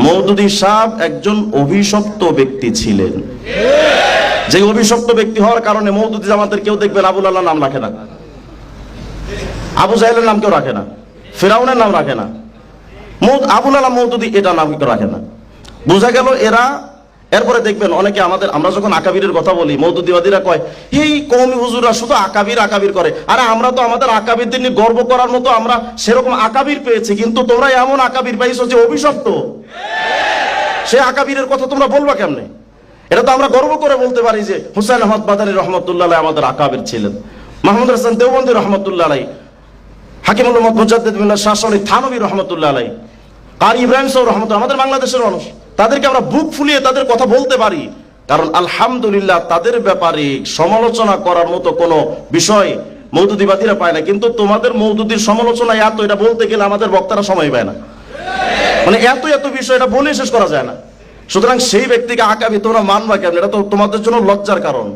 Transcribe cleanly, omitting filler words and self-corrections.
মওদুদী সাহেব একজন অভিশপ্ত ব্যক্তি ছিলেন। যে অভিশপ্ত ব্যক্তি হওয়ার কারণে মওদুদী জামাতের কেউ দেখবেন আবুল আল্লাহ নাম রাখে না, আবু জাহেলের নাম কেউ রাখে না, ফেরাউনের নাম রাখে না, আবুল আল্লাহ মওদুদী এটা নাম কেউ রাখে না। বোঝা গেল এরা। এরপরে দেখবেন অনেকে আমরা যখন আকাবিরের কথা বলি, মওদুদীবাদীরা কয় এই কওমি হুজুররা শুধু আকাবির আকাবির করে। আরে আমরা তো আমাদের আকাবিরদের নিয়ে গর্ব করার মতো আমরা সেরকম আকাবির পেয়েছি, কিন্তু তোমরা এমন আকাবির পাইছো যে অভিশপ্ত। সে আকাবিরের কথা তোমরা বলবা কেমনে? এটা তো আমরা গর্ব করে বলতে পারি যে হুসাইন আহমদ মাদানী রহমতুল্লাহ আলাইহি আমাদের আকাবির ছিলেন, মাহমুদ হাসান দেওবন্দি রহমতুল্লাহ আলাইহি, হাকিমুল উম্মত মুজাদ্দিদ বিন শাহসানি থানভী রহমতুল্লাহ আলাইহি, কারি ইব্রাহিম সাহেব রহমতুল্লাহ, আমাদের বাংলাদেশের মানুষ, তাদেরকে আমরা বুক ফুলিয়ে তাদের কথা বলতে পারি, কারণ আলহামদুলিল্লাহ তাদের ব্যাপারে সমালোচনা করার মতো কোনো বিষয় মওদুদীবাদীরা পায় না। কিন্তু তোমাদের মওদুদীর সমালোচনা এত, এটা বলতে গেলে আমাদের বক্তারা সময় পায় না, মানে এত বিষয় এটা বলে শেষ করা যায় না। সুতরাং সেই ব্যক্তিকে আকাবি তোমরা মানবা কেন? এটা তো তোমাদের জন্য লজ্জার কারণ।